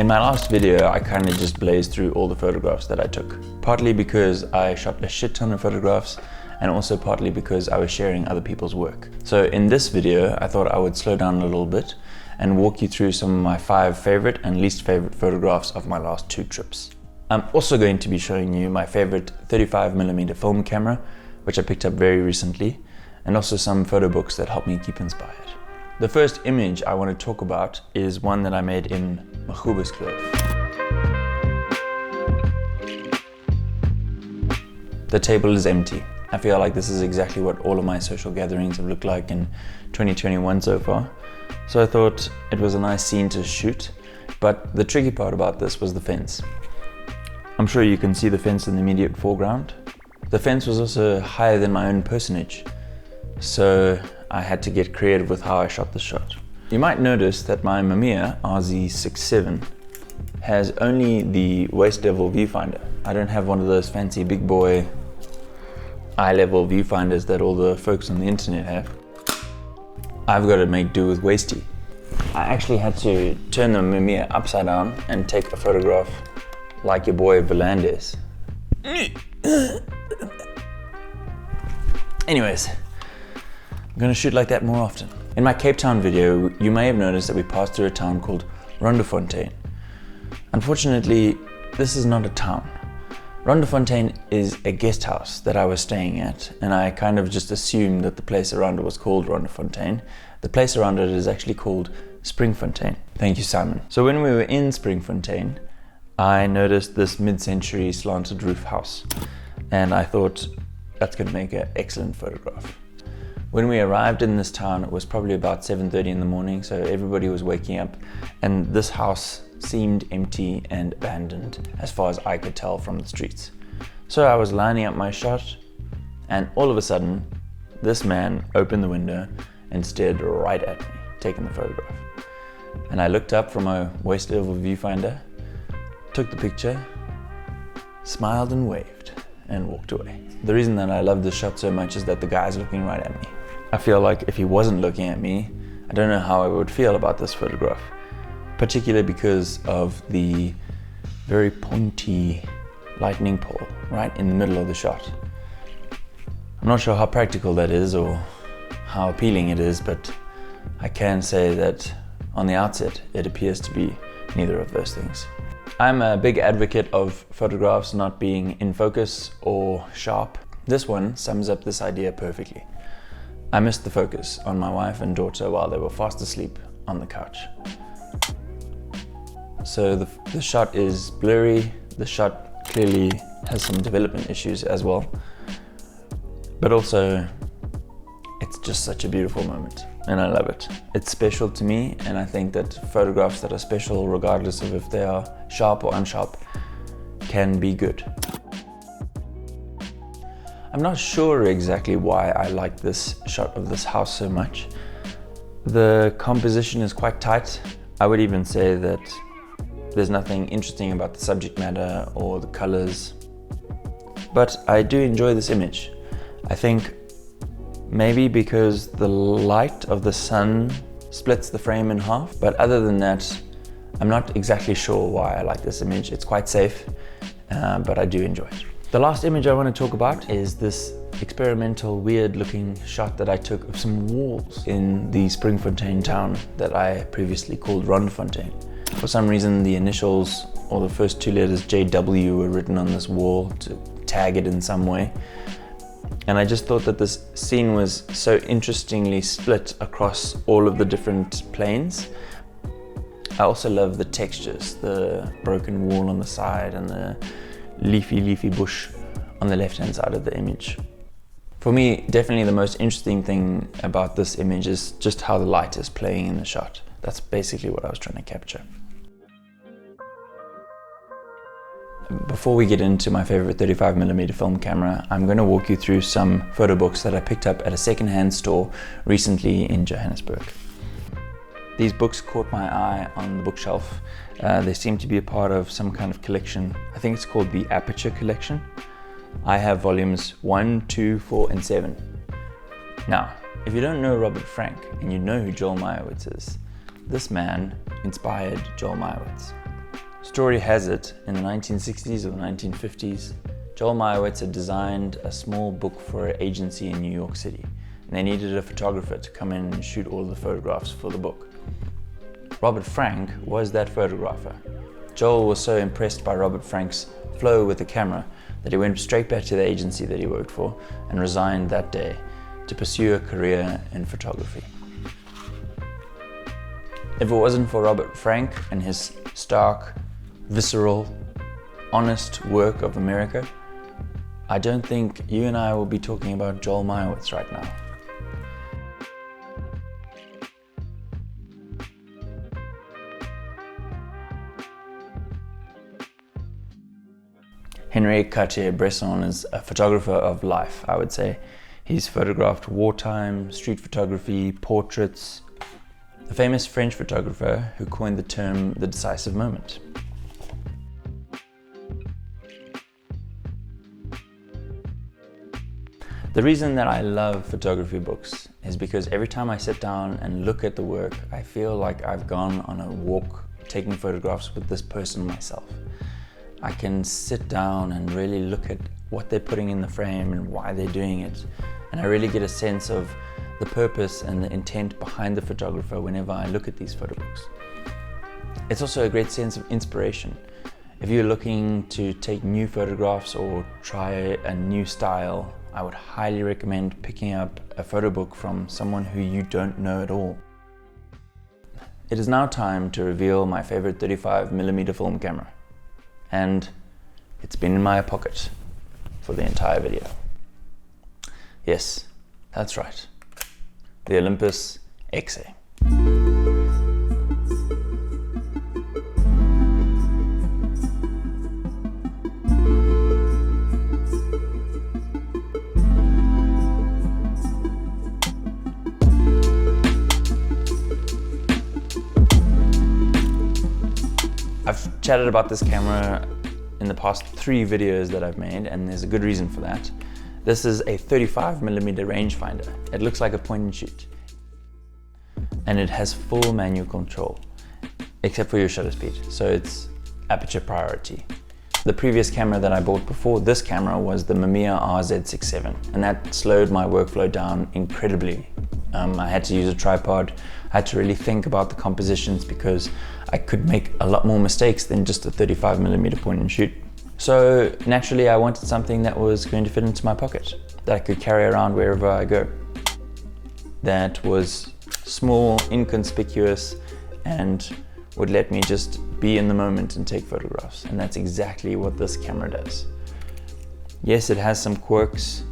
In my last video, I kind of just blazed through all the photographs that I took. Partly because I shot a shit ton of photographs, and also partly because I was sharing other people's work. So in this video, I thought I would slow down a little bit and walk you through some of my 5 favorite and least favorite photographs of my last 2 trips. I'm also going to be showing you my favorite 35mm film camera, which I picked up very recently, and also some photo books that help me keep inspired. The first image I want to talk about is one that I made in Photobooks. The table is empty. I feel like this is exactly what all of my social gatherings have looked like in 2021 so far. So I thought it was a nice scene to shoot, but the tricky part about this was the fence. I'm sure you can see the fence in the immediate foreground. The fence was also higher than my own personage, so I had to get creative with how I shot the shot. You might notice that my Mamiya RZ67 has only the waist level viewfinder. I don't have one of those fancy big boy eye level viewfinders that all the folks on the internet have. I've got to make do with waisty. I actually had to turn the Mamiya upside down and take a photograph like your boy Velandis. Anyways, I'm gonna shoot like that more often. In my Cape Town video, you may have noticed that we passed through a town called Rondfontein. Unfortunately, this is not a town. Rondfontein is a guest house that I was staying at, and I kind of just assumed that the place around it was called Rondfontein. The place around it is actually called Springfontein. Thank you, Simon. So when we were in Springfontein, I noticed this mid-century slanted roof house, and I thought that's gonna make an excellent photograph. When we arrived in this town, it was probably about 7:30 in the morning, so everybody was waking up, and this house seemed empty and abandoned as far as I could tell from the streets. So I was lining up my shot, and all of a sudden, this man opened the window and stared right at me, taking the photograph. And I looked up from my waist level viewfinder, took the picture, smiled and waved, and walked away. The reason that I love this shot so much is that the guy's looking right at me. I feel like if he wasn't looking at me, I don't know how I would feel about this photograph, particularly because of the very pointy lightning pole right in the middle of the shot. I'm not sure how practical that is or how appealing it is, but I can say that on the outset, it appears to be neither of those things. I'm a big advocate of photographs not being in focus or sharp. This one sums up this idea perfectly. I missed the focus on my wife and daughter while they were fast asleep on the couch. So the shot is blurry, the shot clearly has some development issues as well, but also it's just such a beautiful moment and I love it. It's special to me, and I think that photographs that are special, regardless of if they are sharp or unsharp, can be good. I'm not sure exactly why I like this shot of this house so much. The composition is quite tight. I would even say that there's nothing interesting about the subject matter or the colors, but I do enjoy this image. I think maybe because the light of the sun splits the frame in half, but other than that, I'm not exactly sure why I like this image. It's quite safe, but I do enjoy it. The last image I want to talk about is this experimental, weird looking shot that I took of some walls in the Springfontein town that I previously called Rondfontein. For some reason, the initials or the first 2 letters JW were written on this wall to tag it in some way. And I just thought that this scene was so interestingly split across all of the different planes. I also love the textures, the broken wall on the side and the leafy bush on the left-hand side of the image. For me, definitely the most interesting thing about this image is just how the light is playing in the shot. That's basically what I was trying to capture. Before we get into my favorite 35mm film camera, I'm going to walk you through some photo books that I picked up at a second-hand store recently in Johannesburg. These books caught my eye on the bookshelf. They seem to be a part of some kind of collection. I think it's called the Aperture Collection. I have volumes 1, 2, 4, and 7. Now, if you don't know Robert Frank and you know who Joel Meyerowitz is, this man inspired Joel Meyerowitz. Story has it, in the 1960s or the 1950s, Joel Meyerowitz had designed a small book for an agency in New York City, and they needed a photographer to come in and shoot all the photographs for the book. Robert Frank was that photographer. Joel was so impressed by Robert Frank's flow with the camera that he went straight back to the agency that he worked for and resigned that day to pursue a career in photography. If it wasn't for Robert Frank and his stark, visceral, honest work of America, I don't think you and I will be talking about Joel Meyerowitz right now. Henri Cartier-Bresson is a photographer of life, I would say. He's photographed wartime, street photography, portraits. The famous French photographer who coined the term the decisive moment. The reason that I love photography books is because every time I sit down and look at the work, I feel like I've gone on a walk taking photographs with this person myself. I can sit down and really look at what they're putting in the frame and why they're doing it. And I really get a sense of the purpose and the intent behind the photographer whenever I look at these photo books. It's also a great sense of inspiration. If you're looking to take new photographs or try a new style, I would highly recommend picking up a photo book from someone who you don't know at all. It is now time to reveal my favorite 35mm film camera. And it's been in my pocket for the entire video. Yes, that's right. The Olympus Xa. I've chatted about this camera in the past 3 videos that I've made, and there's a good reason for that. This is a 35mm rangefinder. It looks like a point and shoot. And it has full manual control, except for your shutter speed, so it's aperture priority. The previous camera that I bought before this camera was the Mamiya RZ67, and that slowed my workflow down incredibly. I had to use a tripod. I had to really think about the compositions because I could make a lot more mistakes than just a 35mm point and shoot. So naturally I wanted something that was going to fit into my pocket, that I could carry around wherever I go. That was small, inconspicuous, and would let me just be in the moment and take photographs. And that's exactly what this camera does. Yes, it has some quirks.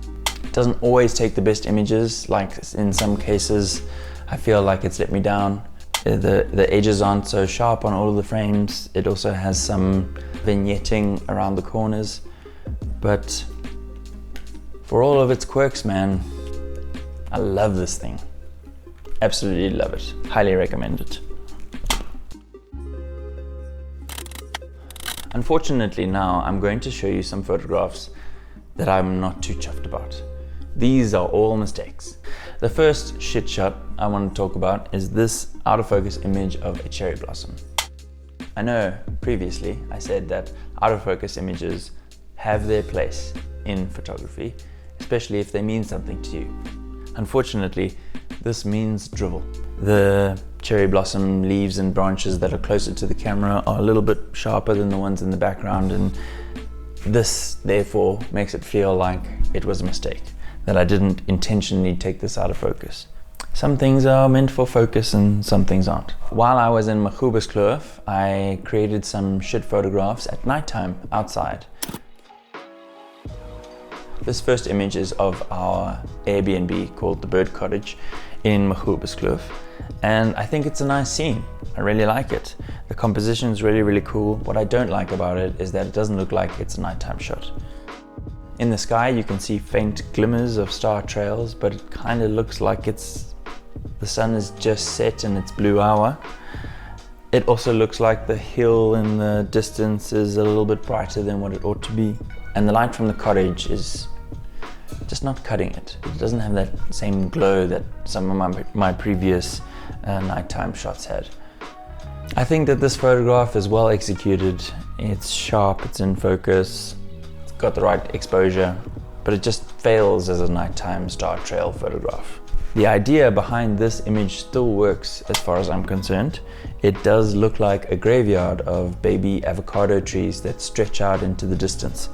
It doesn't always take the best images, like in some cases I feel like it's let me down. The edges aren't so sharp on all of the frames. It also has some vignetting around the corners. But for all of its quirks, man, I love this thing. Absolutely love it. Highly recommend it. Unfortunately now I'm going to show you some photographs that I'm not too chuffed about. These are all mistakes. The first shit shot I want to talk about is this out of focus image of a cherry blossom. I know previously I said that out of focus images have their place in photography, especially if they mean something to you. Unfortunately, this means drivel. The cherry blossom leaves and branches that are closer to the camera are a little bit sharper than the ones in the background, and this therefore makes it feel like it was a mistake, that I didn't intentionally take this out of focus. Some things are meant for focus and some things aren't. While I was in Xa, I created some shit photographs at nighttime outside. This first image is of our Airbnb called the Bird Cottage in Xa, and I think it's a nice scene. I really like it. The composition is really, really cool. What I don't like about it is that it doesn't look like it's a nighttime shot. In the sky you can see faint glimmers of star trails, but it kind of looks like the sun is just set in its blue hour. It also looks like the hill in the distance is a little bit brighter than what it ought to be. And the light from the cottage is just not cutting it. It doesn't have that same glow that some of my previous nighttime shots had. I think that this photograph is well executed. It's sharp, it's in focus, it's got the right exposure, but it just fails as a nighttime star trail photograph. The idea behind this image still works as far as I'm concerned. It does look like a graveyard of baby avocado trees that stretch out into the distance.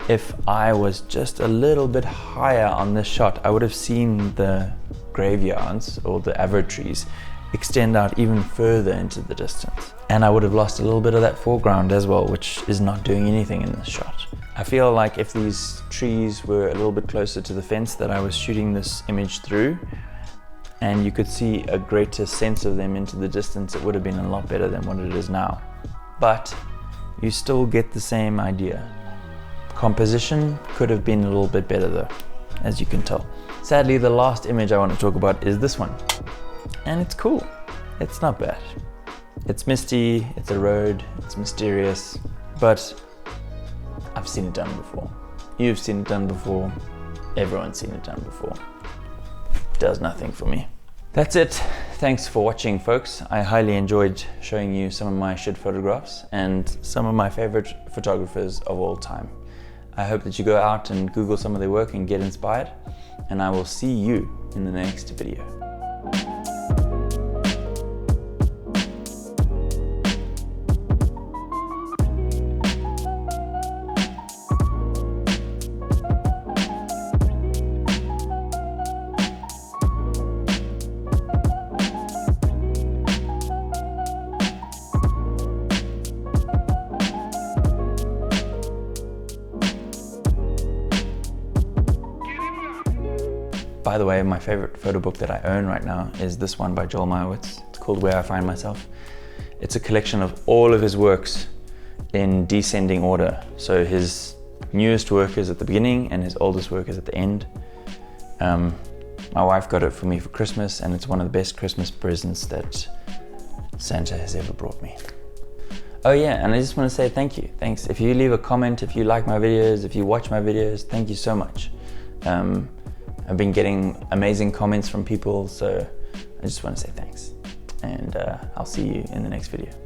If I was just a little bit higher on this shot, I would have seen the graveyards or the avo trees extend out even further into the distance. And I would have lost a little bit of that foreground as well, which is not doing anything in this shot. I feel like if these trees were a little bit closer to the fence that I was shooting this image through, and you could see a greater sense of them into the distance, it would have been a lot better than what it is now. But you still get the same idea. Composition could have been a little bit better though, as you can tell. Sadly, the last image I want to talk about is this one. And it's cool. It's not bad. It's misty, it's a road, it's mysterious, but I've seen it done before. You've seen it done before. Everyone's seen it done before. Does nothing for me. That's it. Thanks for watching, folks. I highly enjoyed showing you some of my shit photographs and some of my favorite photographers of all time. I hope that you go out and Google some of their work and get inspired, and I will see you in the next video. By the way, my favorite photo book that I own right now is this one by Joel Meyerowitz. It's called Where I Find Myself. It's a collection of all of his works in descending order. So his newest work is at the beginning and his oldest work is at the end. My wife got it for me for Christmas, and it's one of the best Christmas presents that Santa has ever brought me. Oh yeah, and I just want to say thank you. Thanks. If you leave a comment, if you like my videos, if you watch my videos, thank you so much. I've been getting amazing comments from people, so I just want to say thanks. And I'll see you in the next video.